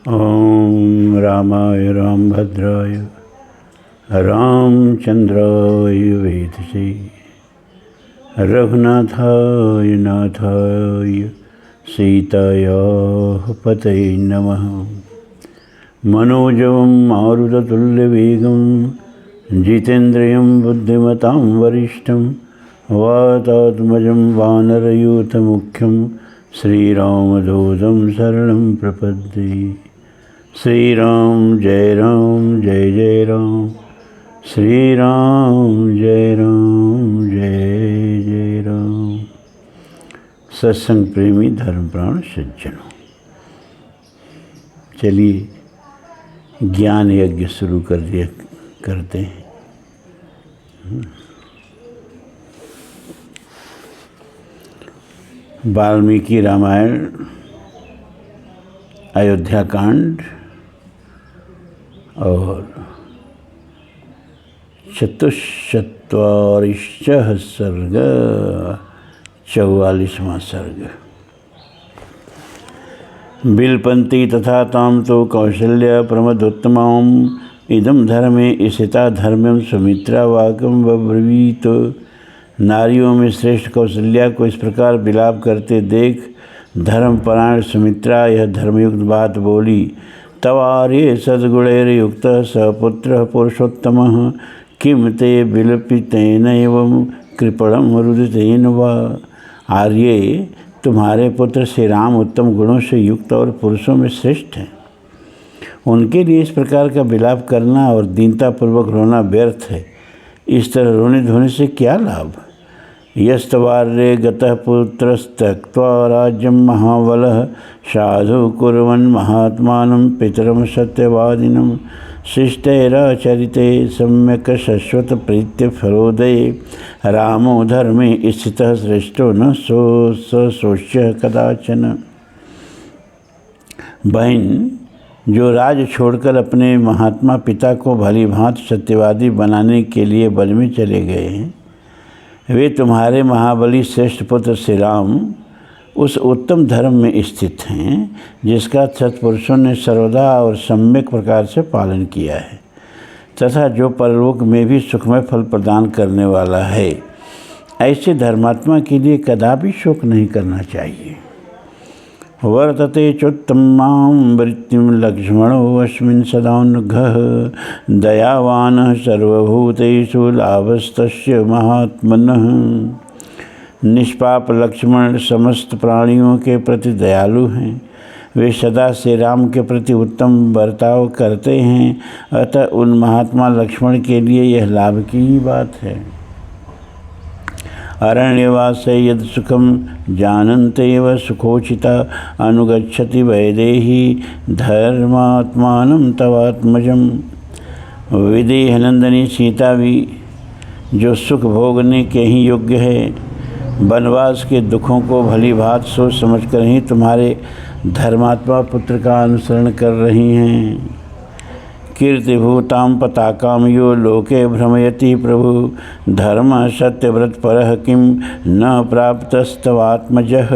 ॐ रामाय रामभद्राय रामचन्द्राय वेधसे रघुनाथाय नाथाय सीतायाः पतये नमः। मनोजवं मारुततुल्यवेगं जितेन्द्रियं बुद्धिमतां वरिष्ठं वातात्मजं वानरयूथमुख्यं श्रीरामदूतं शरणं प्रपद्ये। श्रीराम जय राम श्रीराम जय राम। सत्संग प्रेमी धर्मप्राण सज्जनों, चलिए ज्ञान यज्ञ शुरू करते हैं। वाल्मीकि रामायण अयोध्या कांड और चतुश्चत्वारिंशः सर्ग 44वां सर्ग। बिलपन्ति तथा तां तो कौशल्या प्रमदोत्तमाम् इदं धर्मे इसिता धर्म्यं सुमित्रा वाक्यं बब्रवीत। नारियों में श्रेष्ठ कौशल्या को इस प्रकार विलाप करते देख धर्मपरायण सुमित्रा यह धर्मयुक्त बात बोली। तव आर्ये सद्गुणैर्युक्त सपुत्र पुरुषोत्तमः किम ते विलपितेन एवं कृपणं रुदितेन वा। आर्ये, तुम्हारे पुत्र श्री राम उत्तम गुणों से युक्त और पुरुषों में श्रेष्ठ हैं। उनके लिए इस प्रकार का विलाप करना और दीनतापूर्वक रोना व्यर्थ है। इस तरह रोने धोने से क्या लाभ। यस्तवार्ये गतः पुत्रस्तक्त्वा राज्यं महाबलः साधु कुर्वन् महात्मानं पितरं सत्यवादिनं शिष्टैराचरिते सम्यक् शश्वत प्रीत्य फलोदये रामो धर्मे स्थितः श्रेष्ठो न सोच्य कदाचन। बहन, जो राज छोड़कर अपने महात्मा पिता को भली भांति सत्यवादी बनाने के लिए वन में चले गए हैं, वे तुम्हारे महाबली श्रेष्ठ पुत्र श्री राम उस उत्तम धर्म में स्थित हैं जिसका सत्पुरुषों ने सर्वदा और सम्यक प्रकार से पालन किया है तथा जो परलोक में भी सुखमय फल प्रदान करने वाला है। ऐसे धर्मात्मा के लिए कदापि शोक नहीं करना चाहिए। वर्तते चोत्तमां वृत्तिं लक्ष्मणो अस्मिन् सदानुग्रह दयावान् सर्वभूतेषु लाभस्तस्य महात्मनः। निष्पाप लक्ष्मण समस्त प्राणियों के प्रति दयालु हैं। वे सदा श्री राम के प्रति उत्तम बर्ताव करते हैं, अतः उन महात्मा लक्ष्मण के लिए यह लाभ की ही बात है। अरण्यवासे यद सुखम जानन्ते एव सुखोचिता अनुगच्छति वैदेही धर्मात्मानं तवात्मजम्। विदेहनंदिनी सीता भी जो सुख भोगने के ही योग्य है, वनवास के दुखों को भली भांति सोच समझकर ही तुम्हारे धर्मात्मा पुत्र का अनुसरण कर रही हैं। कीर्तिभूतां पताकां यो लोके भ्रमयति प्रभु धर्म सत्यव्रत परः किं न प्राप्तस्तवात्मजः।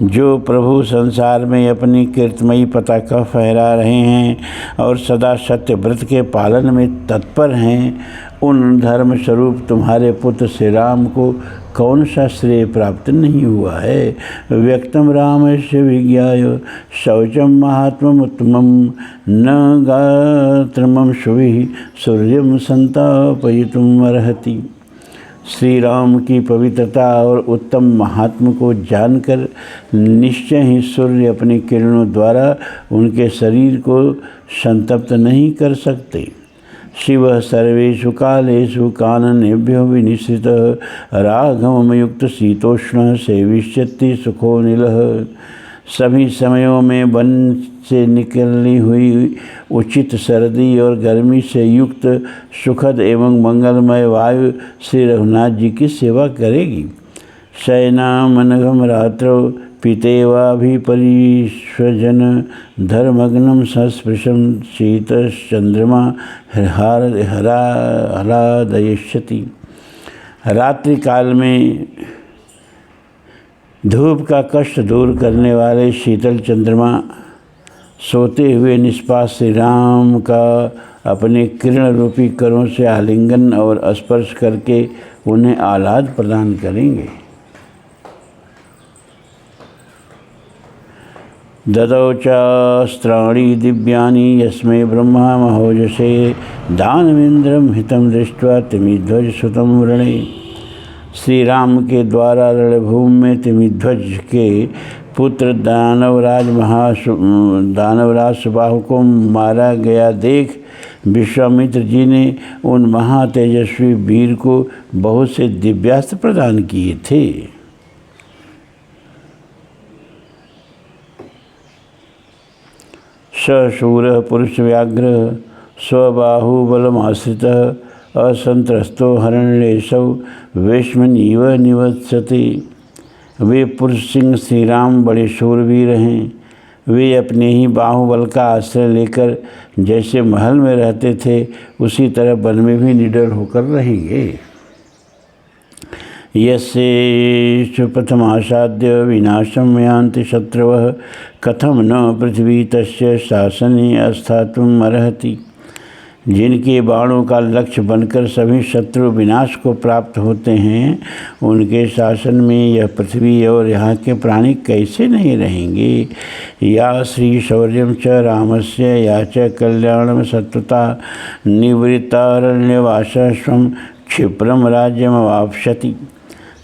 जो प्रभु संसार में अपनी कीर्तिमयी पताका फहरा रहे हैं और सदा सत्य व्रत के पालन में तत्पर हैं, उन धर्म स्वरूप तुम्हारे पुत्र श्री राम को कौन सा श्रेय प्राप्त नहीं हुआ है। व्यक्तम रामस्य विज्ञाय शौचम महात्मम उत्तमम न गात्रमं शुभिः सूर्यं संतापयितुम् अर्हति। श्री राम की पवित्रता और उत्तम महात्म को जानकर निश्चय ही सूर्य अपनी किरणों द्वारा उनके शरीर को संतप्त नहीं कर सकते। शिव सर्वेषु कालेषु काननेभ्यो विनिश्रितः राघवमयुक्त शीतोष्ण सेविष्यति सुखोनिलः। सभी समयों में वन से निकलनी हुई उचित सर्दी और गर्मी से युक्त सुखद एवं मंगलमय वायु श्री रघुनाथ जी की सेवा करेगी। शयनामनघम रात्रौ पितेवाभिपरिष्वजन धर्मग्नं संस्पृशं शीतश्चंद्रमा हलादयिष्यति। रात्रि काल में धूप का कष्ट दूर करने वाले शीतल चंद्रमा सोते हुए निष्पास श्री राम का अपने किरण रूपी करों से आलिंगन और स्पर्श करके उन्हें आह्लाद प्रदान करेंगे। ददौ चास्त्राणि दिव्यानि यस्मै ब्रह्मा महोजसे दानवेन्द्रं हितं दृष्ट्वा तिमिध्वज सुतं वृणे। श्री राम के द्वारा रणभूमि में तिमिध्वज के पुत्र दानवराज सुबाहु को मारा गया देख विश्वामित्र जी ने उन महातेजस्वी वीर को बहुत से दिव्यास्त्र प्रदान किए थे। सशूर पुरुष व्याघ्र स्वबाहुबलमाश्रितः असंत्रस्तो हरणलेशौ वेश्मनीव निवत्सते। वे पुरुष सिंह श्री राम बड़े शूरवीर हैं। वे अपने ही बाहुबल का आश्रय लेकर जैसे महल में रहते थे उसी तरह वन में भी निडर होकर रहेंगे। यस्य प्रथमासाद्य विनाशं यान्ति शत्रवः कथम न पृथ्वी तस्य शासने अस्थातुम् अर्हति। जिनके बाणों का लक्ष्य बनकर सभी शत्रु विनाश को प्राप्त होते हैं, उनके शासन में यह पृथ्वी और यहाँ के प्राणी कैसे नहीं रहेंगे। या श्री शौर्यं च रामस्य या च कल्याणं सत्वता निवृत्तारण्यवासस्वं क्षिप्रम राज्यमवाप्स्यति।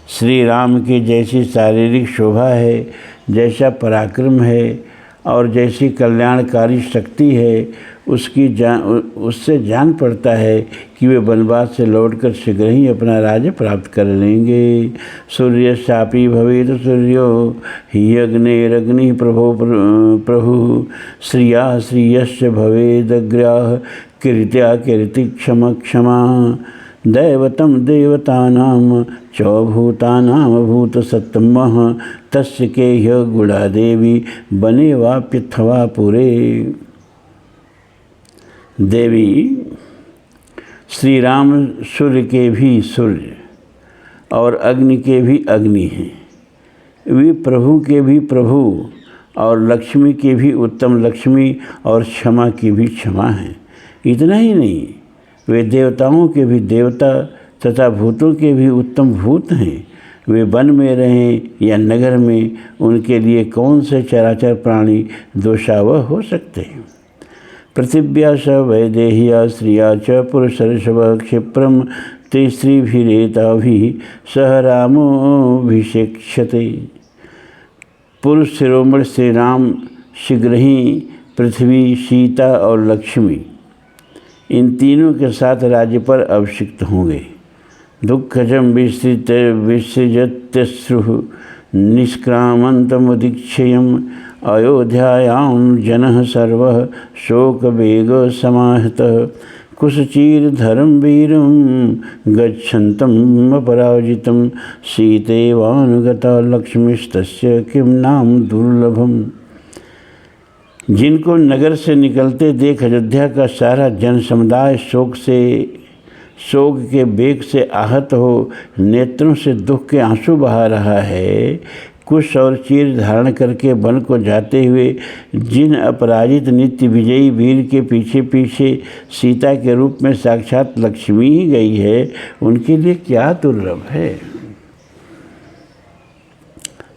श्री राम की जैसी शारीरिक शोभा है, जैसा पराक्रम है और जैसी कल्याणकारी शक्ति है, उससे जान पड़ता है कि वे वनवास से लौटकर शीघ्र ही अपना राज्य प्राप्त कर लेंगे। सूर्य शापी भवेद सूर्यो ही अग्निरग्नि प्रभु श्रिया श्रियश्च भवेदग्र्याः कीर्त्या कीर्ति क्षमा दैवतं देवतानां च भूतानां भूतसत्तमः तस्य के ह्य गुणा देवी बने वाप्यथवा पुरे। देवी श्री राम सूर्य के भी सूर्य और अग्नि के भी अग्नि हैं। वे प्रभु के भी प्रभु और लक्ष्मी के भी उत्तम लक्ष्मी और क्षमा की भी क्षमा हैं। इतना ही नहीं, वे देवताओं के भी देवता तथा भूतों के भी उत्तम भूत हैं। वे वन में रहें या नगर में, उनके लिए कौन से चराचर प्राणी दोषावह हो सकते हैं। पृथिव्या स वैदेह्या स्त्रिया च पुरुषर्षभ क्षिप्रम ते स्त्रीभिरेताभिः सह रामोऽभिषेक्ष्यते। पुरुष शिरोमणि श्री राम शीघ्र ही पृथ्वी, सीता और लक्ष्मी इन तीनों के साथ राज्य पर अभिषिक्त होंगे। दुःखजं विसृजत्यश्रुः निष्क्रामन्तमुदीक्षयम् अयोध्यायां जनः सर्वः शोकवेगसमाहतः कुशचीरधरं वीरं गच्छन्तम् अपराजितं सीतेवानुगता लक्ष्मीस्तस्य किं नाम दुर्लभम्। जिनको नगर से निकलते देख अयोध्या का सारा जन समुदाय शोक के वेग से आहत हो नेत्रों से दुख के आंसू बहा रहा है, कुश और चीर धारण करके वन को जाते हुए जिन अपराजित नित्य विजयी वीर के पीछे पीछे सीता के रूप में साक्षात लक्ष्मी ही गई है, उनके लिए क्या दुर्लभ है।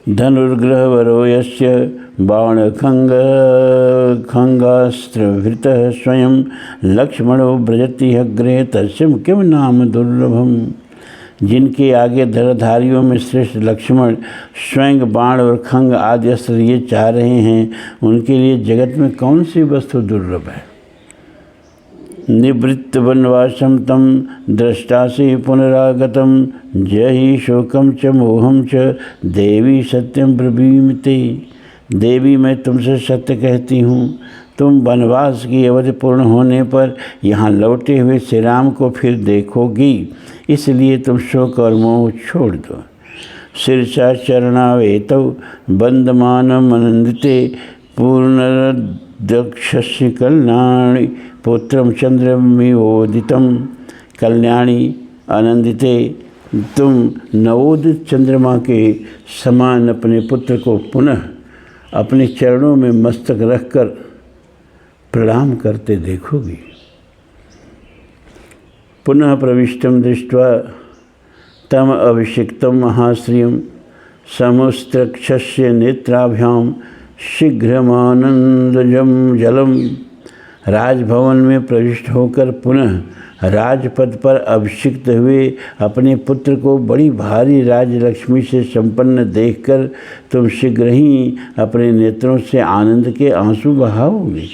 धनुर्ग्रहवरो यस्य बाणखंगास्त्रभृतः स्वयं लक्ष्मणो व्रजति अग्रे तस्य किं नाम दुर्लभम। जिनके आगे धनुर्धारियों में श्रेष्ठ लक्ष्मण स्वयं बाण और खंग आदि अस्त्र लिए चाह रहे हैं, उनके लिए जगत में कौन सी वस्तु दुर्लभ है। निवृत्त वनवासम तम दृष्टासि पुनरागतम जहि शोकम च मोहम च देवी सत्यम ब्रवीमते। देवी मैं तुमसे सत्य कहती हूँ, तुम वनवास की अवधि पूर्ण होने पर यहाँ लौटे हुए श्री राम को फिर देखोगी, इसलिए तुम शोक और मोह छोड़ दो। शीर्षा चरणावेतौ बंदमानमनंदिते पूर्णदक्षस्य कल्याणी पुत्रम चंद्रमिवोदितम। कल्याणी आनंदिते, तुम नवोदित चंद्रमा के समान अपने पुत्र को पुनः अपने चरणों में मस्तक रखकर प्रणाम करते देखोगी। पुनः प्रविष्टम दृष्ट्वा तम अभिषिक्तम महाश्रियम समुस्त्रक्षस्य नेत्राभ्याम शीघ्रमानंदजम जलम। राजभवन में प्रविष्ट होकर पुनः राजपद पर अभिषिक्त हुए अपने पुत्र को बड़ी भारी राजलक्ष्मी से संपन्न देखकर तुम शीघ्र ही अपने नेत्रों से आनंद के आंसू बहाओगे।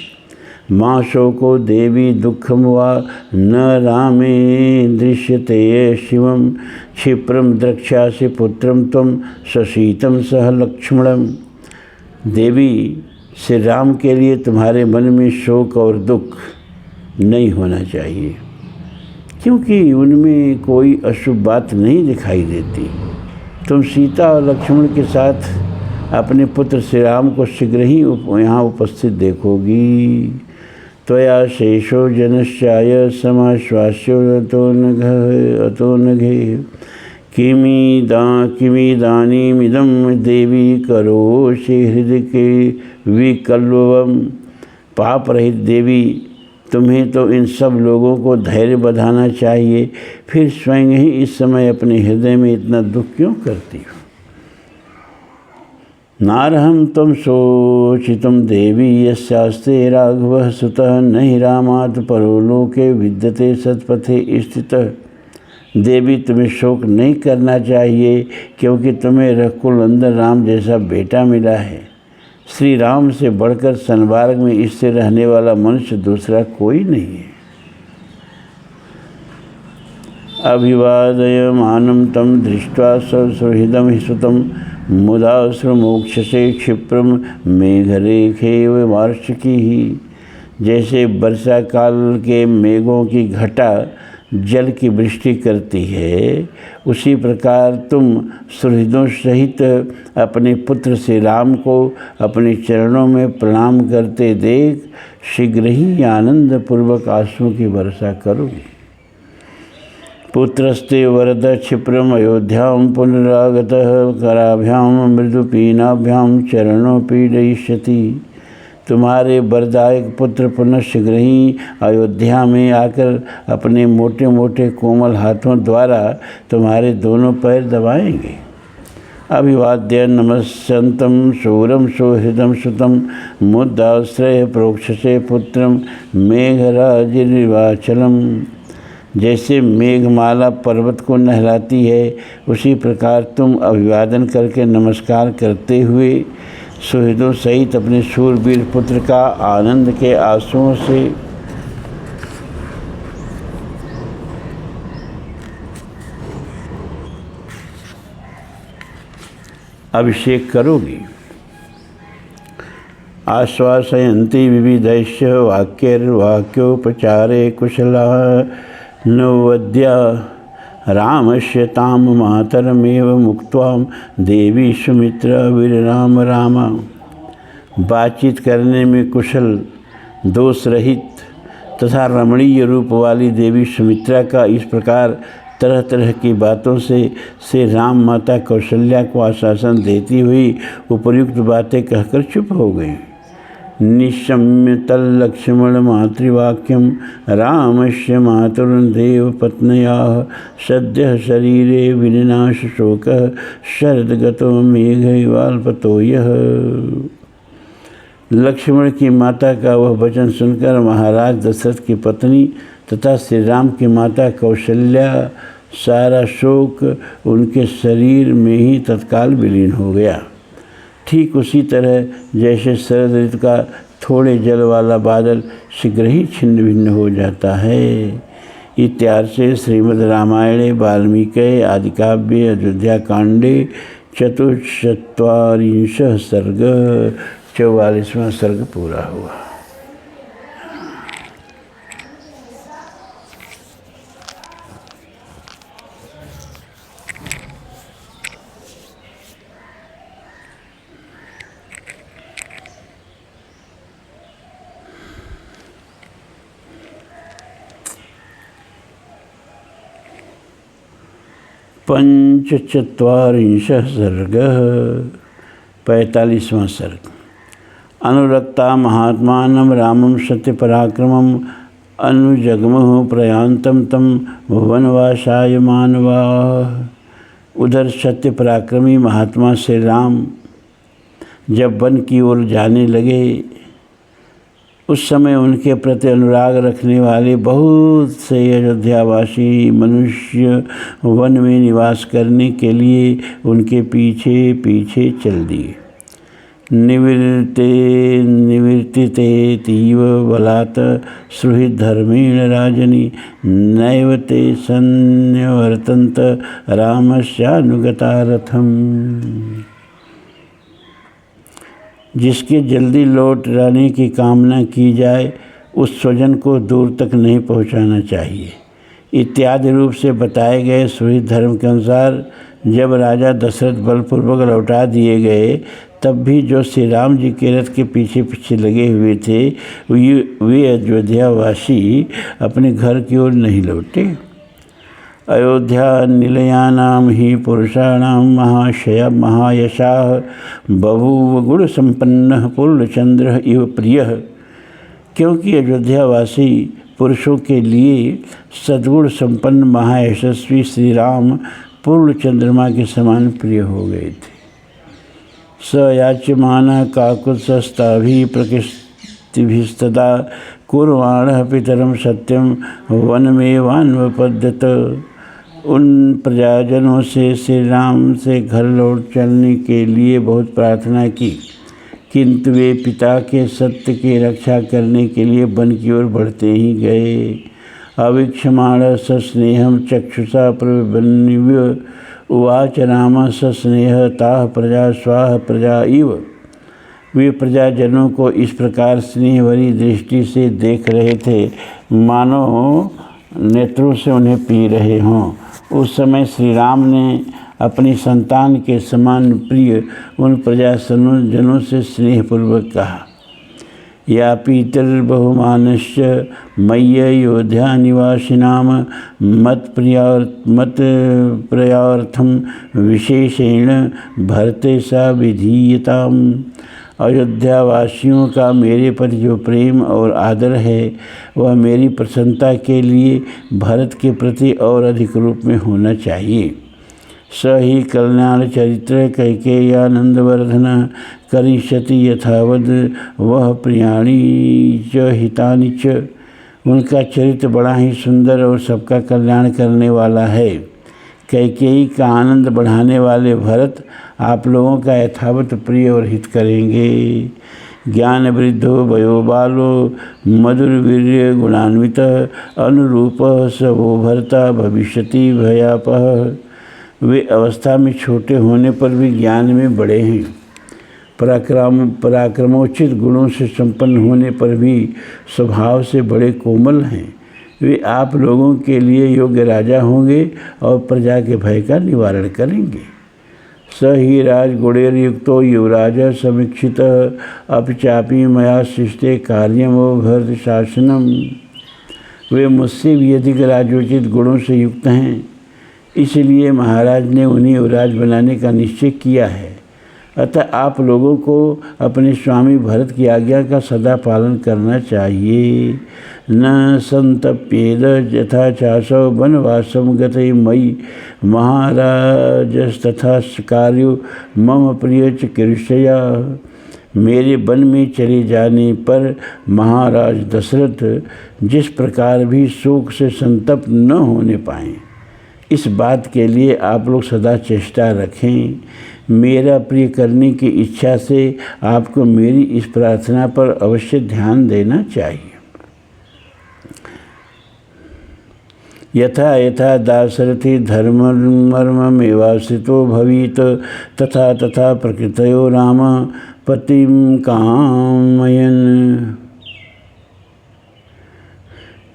माँ शोको देवी दुखम वा न रामे दृश्यते शिवम क्षिप्रम द्रक्ष्यासि पुत्रम तम सशीतम सह लक्ष्मणम। देवी, श्री राम के लिए तुम्हारे मन में शोक और दुख नहीं होना चाहिए, क्योंकि उनमें कोई अशुभ बात नहीं दिखाई देती। तुम सीता और लक्ष्मण के साथ अपने पुत्र श्री राम को शीघ्र ही यहाँ उपस्थित देखोगी। त्वया शेषो जनश्चाय समाश्वास्यो अतो नघे किमिदानीमिदं देवी करोषि हृदय के विकल्वम। पाप रहित देवी, तुम्हें तो इन सब लोगों को धैर्य बधाना चाहिए, फिर स्वयं ही इस समय अपने हृदय में इतना दुख क्यों करती हो। नारहं त्वं शोचितं देवी यस्यास्ते राघवः सुतः न हि रामात् परो लोके विद्यते सत्पथे स्थितः। देवी, तुम्हें शोक नहीं करना चाहिए, क्योंकि तुम्हें रघुकुलनंदन राम जैसा बेटा मिला है। श्री राम से बढ़कर संसार में स्थिर रहने वाला मनुष्य दूसरा कोई नहीं है। अभिवादयमानं तं दृष्ट्वा सुहृदं हि सुतं मुदाश्रुमोक्षसे क्षिप्रम मेघरेखेव वार्षिकी। जैसे वर्षा काल के मेघों की घटा जल की वृष्टि करती है, उसी प्रकार तुम सुहृदों सहित अपने पुत्र श्री राम को अपने चरणों में प्रणाम करते देख शीघ्र ही आनंद पूर्वक आंसुओं की वर्षा करोगे। पुत्रस्ते वरद क्षिप्रम अयोध्यां पुनरागतः कराभ्यां मृदुपीनाभ्यां चरणों पीडयिष्यति। तुम्हारे वरदायक पुत्र पुनः शीघ्र ही अयोध्या में आकर अपने मोटे मोटे कोमल हाथों द्वारा तुम्हारे दोनों पैर दबाएंगे। अभिवाद्य नमस्यन्तं शूरं सुहृदं सुतं मुदाश्रय प्रोक्षसे पुत्रं मेघराजनिवाचलम। जैसे मेघमाला पर्वत को नहलाती है, उसी प्रकार तुम अभिवादन करके नमस्कार करते हुए सुहृदों सहित अपने शूरवीर पुत्र का आनंद के आंसुओं से अभिषेक करोगी। आश्वासयन्ति विविधैश्च वाक्योपचारे कुशला नवद्या रामस्य ताम मातरमेव मुक्त्वा देवी सुमित्रा वीरराम रामा। बातचीत करने में कुशल, दोष रहित तथा रमणीय रूप वाली देवी सुमित्रा का इस प्रकार तरह तरह की बातों से श्री राम माता कौशल्या को आश्वासन देती हुई उपयुक्त बातें कहकर चुप हो गई। निशम्य तल्लक्ष्मण मातृवाक्यम रामस्य मातुर्देव पत्न्याः सद्यः शरीरे विनिनाश शोकः शरदगतो मेघैवाल्पतो यः। लक्ष्मण की माता का वह वचन सुनकर महाराज दशरथ की पत्नी तथा श्री राम की माता कौशल्या सारा शोक उनके शरीर में ही तत्काल विलीन हो गया। ठीक उसी तरह जैसे शरद ऋतु का थोड़े जल वाला बादल शीघ्र ही छिन्न भिन्न हो जाता है। इत्यार्षे श्रीमद् रामायणे वाल्मीकि आदिकाव्ये अयोध्याकांडे चतुश्चत्वारिंशः सर्ग 44वां सर्ग पूरा हुआ। पंचचत्वारिंशः सर्गः 45वां सर्ग। अनुरक्ता महात्मानं रामं सत्यपराक्रमं अनुजग्मुः प्रयान्तं तं वनवासाय मानवाः। उधर सत्य पराक्रमी महात्मा श्री राम जब वन की ओर जाने लगे, उस समय उनके प्रति अनुराग रखने वाले बहुत से अयोध्यावासी मनुष्य वन में निवास करने के लिए उनके पीछे पीछे चल दिए। निवर्तिते तीव बलात् सुहृद धर्मेण राजनी नैव ते सन्निवर्तन्त रामस्यानुगता रथम। जिसके जल्दी लौट आने की कामना की जाए उस स्वजन को दूर तक नहीं पहुंचाना चाहिए इत्यादि रूप से बताए गए सुहृद धर्म के अनुसार जब राजा दशरथ बलपूर्वक लौटा दिए गए, तब भी जो श्री राम जी के रथ के पीछे पीछे लगे हुए थे वे अयोध्यावासी अपने घर की ओर नहीं लौटे। अयोध्या निलयानां हि पुरुषाणां महायशाः बभूव गुण संपन्नः पूर्णचंद्र इव प्रियः। क्योंकि अयोध्यावासी पुरुषों के लिए सद्गुण संपन्न महायशस्वी श्री राम पूर्ण चंद्रमा के समान प्रिय हो गए थे। स याच्यमानः काकुत्स्थाभिः प्रकृतिभिस्तदा कुर्वाणः पितरं सत्यं वनमेवान्वपद्यत। उन प्रजाजनों से श्री राम से घर लौट चलने के लिए बहुत प्रार्थना की, किंतु वे पिता के सत्य की रक्षा करने के लिए वन की ओर बढ़ते ही गए। अवीक्षमाण सस्नेहं चक्षुषा प्रबन्निव्य उवाच राम सस्नेह ताः प्रजा स्वाह प्रजा इव। वे प्रजाजनों को इस प्रकार स्नेह भरी दृष्टि से देख रहे थे मानो नेत्रों से उन्हें पी रहे हों। उस समय श्री राम ने अपनी संतान के समान प्रिय उन प्रजाजनों से स्नेहपूर्वक कहा, या पितर्बहुमानश्च मय्योध्या निवासिनां मत प्रियार्थम विशेषेण भरते सा विधीयताम। अयोध्यावासियों का मेरे पर जो प्रेम और आदर है वह मेरी प्रसन्नता के लिए भरत के प्रति और अधिक रूप में होना चाहिए। स ही कल्याण चरित्र कैकेय्यानंदवर्धन करिष्यति यथावद वह प्रियाणी च हितानि च। उनका चरित्र बड़ा ही सुंदर और सबका कल्याण करने वाला है। कैकेयी का आनंद बढ़ाने वाले भरत आप लोगों का यथावत प्रिय और हित करेंगे। ज्ञान वृद्धो वयो बालो मधुरवीर्य गुणान्वित अनुरूप स वो भरता भविष्यति भयापह। वे अवस्था में छोटे होने पर भी ज्ञान में बड़े हैं, पराक्रमोचित गुणों से संपन्न होने पर भी स्वभाव से बड़े कोमल हैं। वे आप लोगों के लिए योग्य राजा होंगे और प्रजा के भय का निवारण करेंगे। स ही राजगुणेर युक्तो युवराज समीक्षित अपचापी मया सृष्टे कार्यमो भरत शासनम। वे मुझसे भी अधिक राजोचित गुणों से युक्त हैं, इसलिए महाराज ने उन्हें युवराज बनाने का निश्चय किया है। अतः आप लोगों को अपने स्वामी भरत की आज्ञा का सदा पालन करना चाहिए। न संतप्येद यथा चासौ वनवासम गते मयि महाराजस्तथा कार्यो मम प्रिय च कीर्षया। मेरे वन में चले जाने पर महाराज दशरथ जिस प्रकार भी शोक से संतप्त न होने पाएं, इस बात के लिए आप लोग सदा चेष्टा रखें। मेरा प्रिय करने की इच्छा से आपको मेरी इस प्रार्थना पर अवश्य ध्यान देना चाहिए। यथा यथा दाशरथी धर्ममर्ममेवाश्रितो भवेत् तथा तथा प्रकृतयो राम पतिं कामयन्।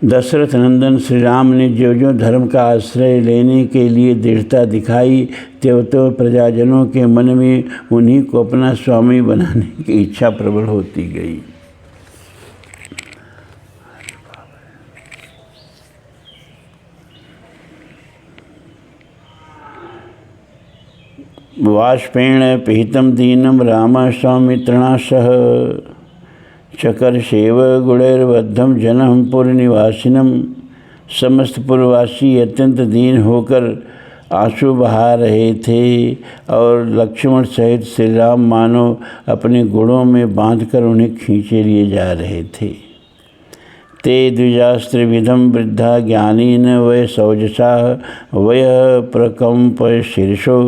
दशरथ नंदन श्री राम ने जो जो धर्म का आश्रय लेने के लिए दृढ़ता दिखाई, त्यों त्यों प्रजाजनों के मन में उन्हीं को अपना स्वामी बनाने की इच्छा प्रबल होती गई। वाष्पेण पिहितं दीनं राम सौमित्रिणा सह। चकर सेव गुणैर्बद्धम जनम पुरनिवासिनम। समस्त पुरवासी अत्यंत दीन होकर आंसू बहा रहे थे और लक्ष्मण सहित श्री राम मानो अपने गुणों में बांधकर उन्हें खींचे लिए जा रहे थे। ते द्विजास्त्रिविधम वृद्धा ज्ञानीन वय सौजसा वय प्रकंप शीर्षो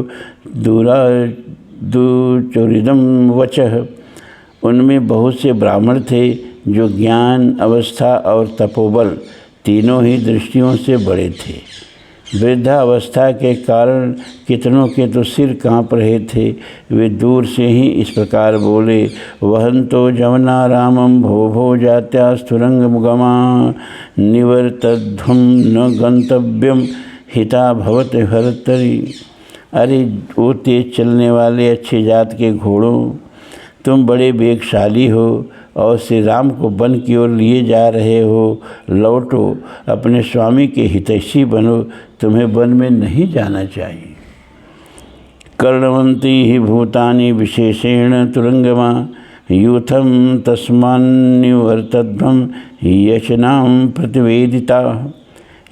दुचुरिदम वचः। उनमें बहुत से ब्राह्मण थे जो ज्ञान, अवस्था और तपोबल तीनों ही दृष्टियों से बड़े थे। वृद्धावस्था के कारण कितनों के तो सिर काँप रहे थे। वे दूर से ही इस प्रकार बोले, वहंतो जमना रामम भो भो जात्या स्थुरंगमुगमा निवर्तध्वम न गंतव्यम हिता भवत भरतरी। अरे वो तेज चलने वाले अच्छे जात के घोड़ों, तुम बड़े वेगशाली हो और श्री राम को वन की ओर लिए जा रहे हो। लौटो, अपने स्वामी के हितैषी बनो, तुम्हें वन में नहीं जाना चाहिए। कर्णवंती ही भूतानि विशेषेण तुरंगमा यूथम तस्मान्निवर्तध्वम यशनाम प्रतिवेदिता।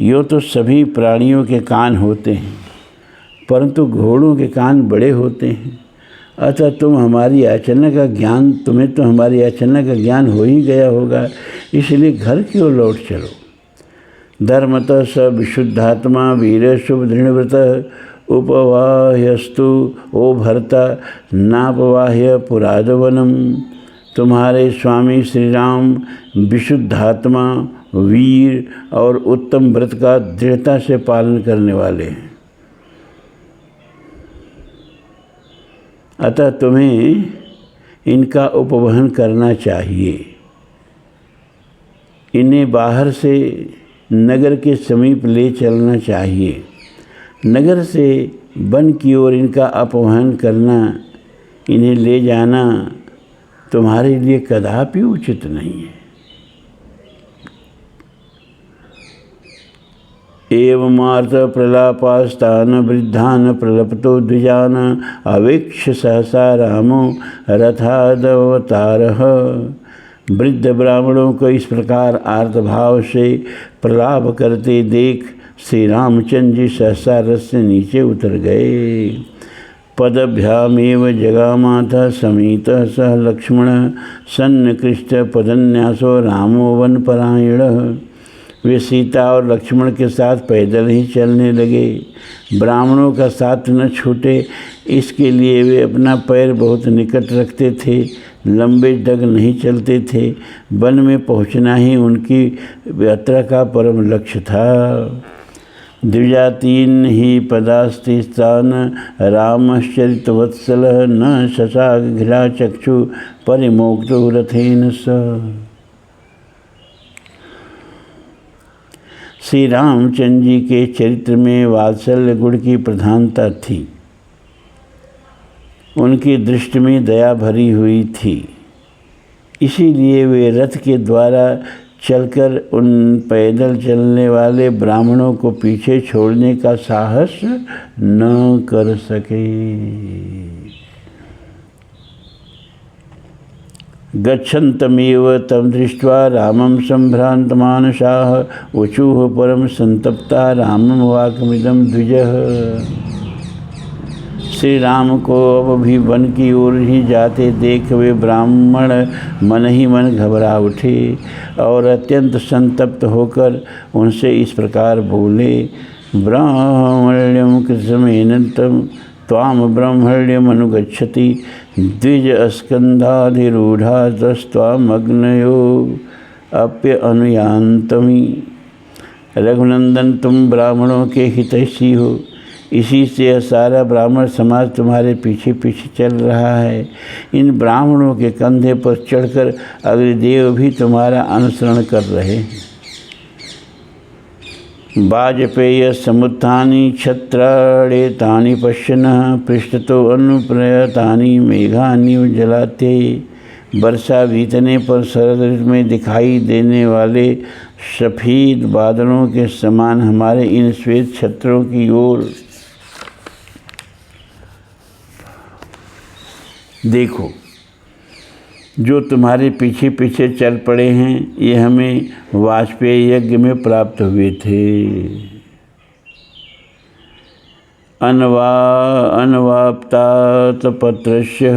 यो तो सभी प्राणियों के कान होते हैं, परंतु घोड़ों के कान बड़े होते हैं। अतः तुम्हें तो हमारी आचरण का ज्ञान हो ही गया होगा, इसलिए घर की ओर लौट चलो। धर्मतः स विशुद्धात्मा वीर शुभ दृढ़व्रत उपवाह्यस्तु ओ भरता नापवाह्य पुरादवनम। तुम्हारे स्वामी श्री राम विशुद्धात्मा, वीर और उत्तम व्रत का दृढ़ता से पालन करने वाले हैं। अतः तुम्हें इनका उपवहन करना चाहिए। इन्हें बाहर से नगर के समीप ले चलना चाहिए। नगर से वन की ओर इनका अपवहन करना, इन्हें ले जाना तुम्हारे लिए कदापि उचित नहीं है। एवमार्थ प्रलापास्तान वृद्धान प्रलपतो द्विजान अवेक्ष्य सहसा रामो रथादवतारः। वृद्ध ब्राह्मणों को इस प्रकार आर्तभाव से प्रलाप करते देख श्री रामचंद्र जी सहसा रथ से नीचे उतर गए। पदभ्यामेव जगामाथ समीतः सह लक्ष्मण सन्निकृष्ट पदन्यासो रामो वनपरायणः। वे सीता और लक्ष्मण के साथ पैदल ही चलने लगे। ब्राह्मणों का साथ न छूटे, इसके लिए वे अपना पैर बहुत निकट रखते थे, लंबे डग नहीं चलते थे। वन में पहुंचना ही उनकी यात्रा का परम लक्ष्य था। द्विजातीन ही पदास्तिस्तान रामश्चरितवत्सल न शशाक घिरा चक्षु परिमोक्तो रथेन सह। श्री रामचंद्र जी के चरित्र में वात्सल्य गुण की प्रधानता थी। उनकी दृष्टि में दया भरी हुई थी, इसीलिए वे रथ के द्वारा चलकर उन पैदल चलने वाले ब्राह्मणों को पीछे छोड़ने का साहस न कर सके। गच्छन्तमेव तं दृष्ट्वा रामं सम्भ्रान्तमानसाः ऊचुः परम संतप्ता रामं वाक्मिदं द्विजः। श्री राम को अब भी वन की ओर ही जाते देख वे ब्राह्मण मन ही मन घबरा उठे और अत्यंत संतप्त होकर उनसे इस प्रकार बोले, ब्राह्मण्यं कृतमेन तं त्वां ब्रह्मण्यमनुगच्छति द्विज स्कंधाधिरूढ़ा तस्त्वामग्नयो अप्य अनुयान्तमी। रघुनंदन, तुम ब्राह्मणों के हितैषी हो, इसी से यह सारा ब्राह्मण समाज तुम्हारे पीछे पीछे चल रहा है। इन ब्राह्मणों के कंधे पर चढ़कर अग्निदेव भी तुम्हारा अनुसरण कर रहे हैं। वाजपेय समुत्थानि छत्राणेतानि पश्यन्ः पृष्ठतो अनुप्रयतानि मेघानि उज्जलाते। वर्षा बीतने पर शरद ऋतु में दिखाई देने वाले सफ़ेद बादलों के समान हमारे इन श्वेत छत्रों की ओर देखो। जो तुम्हारे पीछे पीछे चल पड़े हैं, ये हमें वाजपेयी यज्ञ में प्राप्त हुए थे। अनवाप्तात पत्रस्य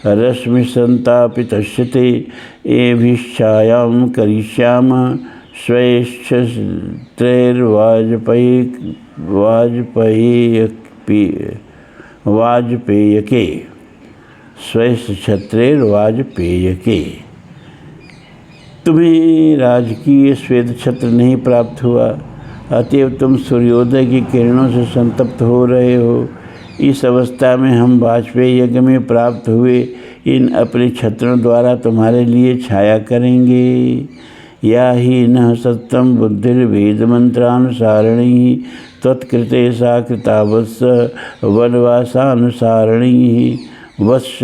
रश्मि संतापितस्य ते एभिश्चायां करिष्याम वाजपेयके वाजपेयके। तुम्हें राजकीय श्वेत छत्र नहीं प्राप्त हुआ, अतएव तुम सूर्योदय की किरणों से संतप्त हो रहे हो। इस अवस्था में हम वाजपेयी यज्ञ में प्राप्त हुए इन अपने छत्रों द्वारा तुम्हारे लिए छाया करेंगे। या ही न सत्यम बुद्धिर्वेद मंत्रानुसारिणी त्वत्कृते सा कृतावत्स वनवासानुसारिणी। वत्स,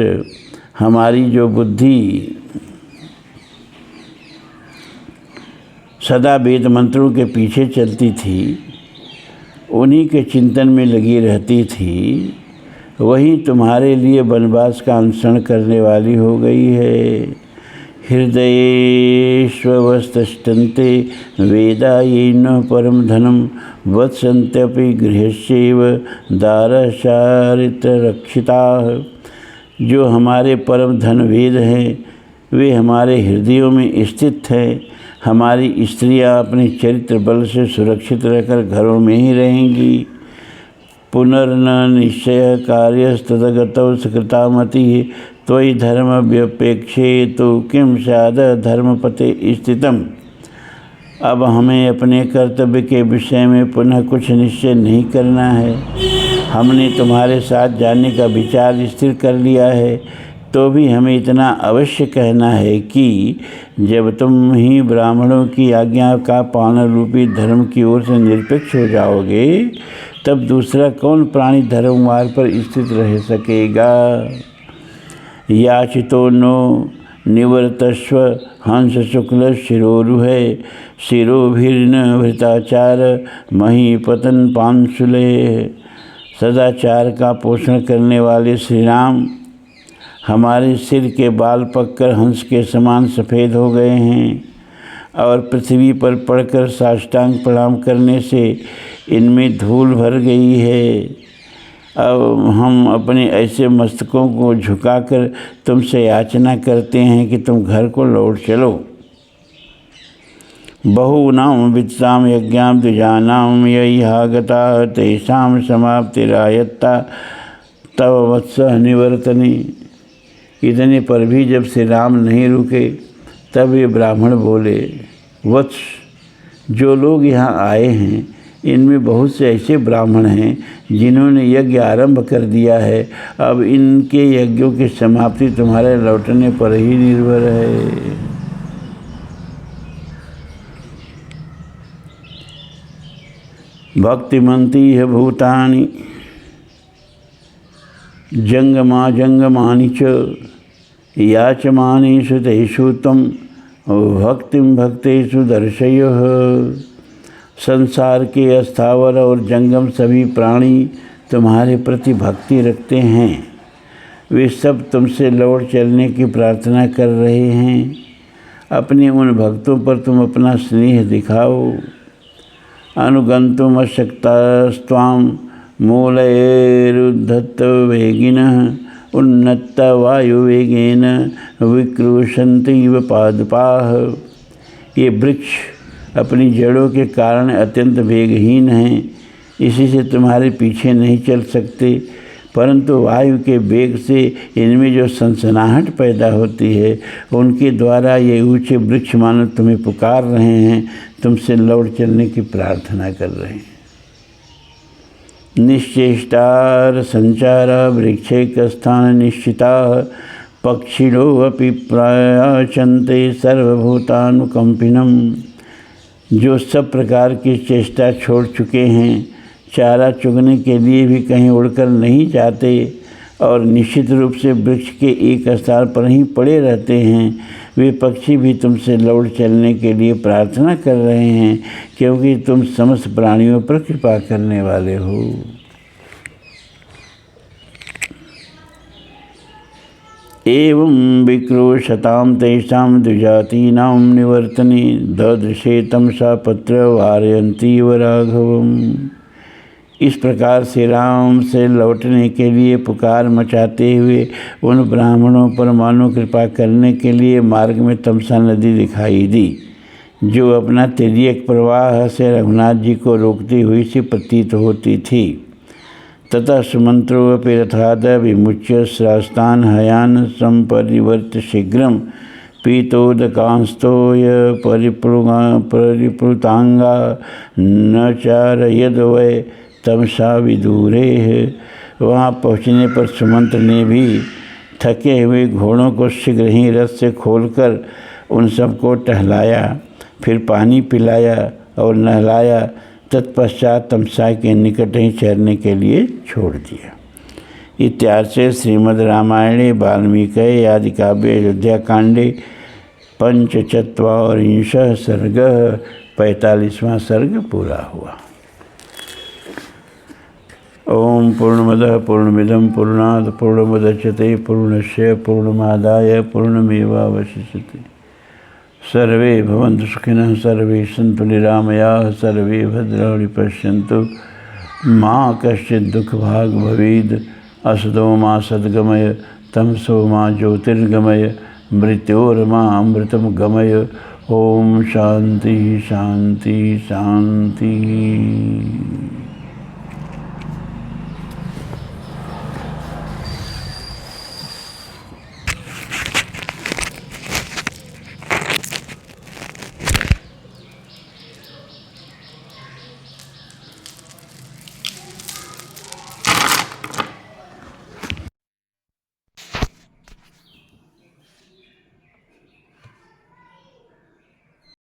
हमारी जो बुद्धि सदा वेद मंत्रों के पीछे चलती थी, उन्हीं के चिंतन में लगी रहती थी, वही तुम्हारे लिए वनवास का अनुसरण करने वाली हो गई है। हृदयेष्वस्थिष्ठन्ते वेदा येन परम धनम वत्सन्त्यपि गृहस्यैव दारचारित्ररक्षिताः। जो हमारे परम धन वेद हैं, वे हमारे हृदयों में स्थित हैं। हमारी स्त्रियां अपने चरित्र बल से सुरक्षित रहकर घरों में ही रहेंगी। पुनर्न निश्चय कार्यस्तदगतौ सकृतामति त्वयि धर्म व्यपेक्षे तो किम स्याद धर्मपते स्थितम। अब हमें अपने कर्तव्य के विषय में पुनः कुछ निश्चय नहीं करना है। हमने तुम्हारे साथ जाने का विचार स्थिर कर लिया है, तो भी हमें इतना अवश्य कहना है कि जब तुम ही ब्राह्मणों की आज्ञा का पालन रूपी धर्म की ओर से निरपेक्ष हो जाओगे, तब दूसरा कौन प्राणी धर्म मार्ग पर स्थित रह सकेगा। याचितो नो निवर्तस्व हंस शुक्ल शिरोरुहे शिरोभिर्न भृताचार महीपतन पांशुले। सदाचार का पोषण करने वाले श्री राम हमारे सिर के बाल पककर हंस के समान सफ़ेद हो गए हैं, और पृथ्वी पर पड़कर साष्टांग प्रणाम करने से इनमें धूल भर गई है। अब हम अपने ऐसे मस्तकों को झुकाकर तुमसे याचना करते हैं कि तुम घर को लौट चलो। बहूनां वित्तां यज्ञां द्विजानां यैहागता तेषां समाप्तिरायत्ता तव वत्स निवर्तने। इतने पर भी जब श्री राम नहीं रुके, तब ये ब्राह्मण बोले, वत्स, जो लोग यहाँ आए हैं, इनमें बहुत से ऐसे ब्राह्मण हैं जिन्होंने यज्ञ आरंभ कर दिया है। अब इनके यज्ञों की समाप्ति तुम्हारे लौटने पर ही निर्भर है। भक्तिमंती है भूतानि जंगमा जंगमानि च याचमानेषु तेषु त्वं भक्तिं भक्तेषु दर्शयः। संसार के अस्थावर और जंगम सभी प्राणी तुम्हारे प्रति भक्ति रखते हैं। वे सब तुमसे लौट चलने की प्रार्थना कर रहे हैं। अपने उन भक्तों पर तुम अपना स्नेह दिखाओ। अनुगंतुम अशक्तास्त्वां मूलैरुद्धत वेगिनः उन्नत वायुवेगेन विक्रुशन्तीव पादपाः। ये वृक्ष अपनी जड़ों के कारण अत्यंत वेगहीन हैं, इसी से तुम्हारे पीछे नहीं चल सकते, परंतु वायु के वेग से इनमें जो सनसनाहट पैदा होती है, उनके द्वारा ये ऊंचे वृक्ष मानो तुम्हें पुकार रहे हैं, तुमसे लौट चलने की प्रार्थना कर रहे हैं। निश्चेष्टार संचार वृक्षेक स्थान निश्चिता पक्षिणो अपि प्रायचन्ते सर्वभूतानुकंपिनम। जो सब प्रकार की चेष्टा छोड़ चुके हैं, चारा चुगने के लिए भी कहीं उड़कर नहीं जाते और निश्चित रूप से वृक्ष के एक स्थान पर ही पड़े रहते हैं, वे पक्षी भी तुमसे लौट चलने के लिए प्रार्थना कर रहे हैं, क्योंकि तुम समस्त प्राणियों पर कृपा करने वाले हो। एवं विक्रोशतां तेषां द्विजातीनां निवर्तने ददृशे तमसा पत्र वारयन्तीव राघवम्। इस प्रकार श्री राम से लौटने के लिए पुकार मचाते हुए उन ब्राह्मणों पर मानो कृपा करने के लिए मार्ग में तमसा नदी दिखाई दी, जो अपना तिर्यक प्रवाह से रघुनाथ जी को रोकती हुई सी प्रतीत होती थी। ततः सुमंत्रोऽपि रथाद विमुच्य स्रास्तान् हयान् संपरिवर्त्य शीघ्रं पीतोदकांस्तोय परिप्लुतांगा न चारयद वै तमसा विदूरे। वहाँ पहुँचने पर सुमंत्र ने भी थके हुए घोड़ों को शीघ्र ही रथ से खोलकर उन सबको टहलाया, फिर पानी पिलाया और नहलाया। तत्पश्चात तमसा के निकट ही ठहरने के लिए छोड़ दिया। इत्यार्थे श्रीमद् रामायणे वाल्मीकि आदि काव्ये अयोध्या कांडे पंचचत्वारिंशः सर्गः 45वां सर्ग पूरा हुआ। ओम पूर्णमदः पूर्णमिदं पूर्णात् पूर्णमुदच्यते पूर्णस्य पूर्णमादाय पूर्णमेवावशिष्यते। सर्वे भवन्तु सुखिनः, सर्वे सन्तु निरामयाः, सर्वे भद्राणि पश्यन्तु मा कश्चित् दुःखभाग् भवेत्। असतो मा सद्गमय तमसो मा ज्योतिर्गमय मृत्योर्मा अमृतं गमय। ओम शांति शांति शांति।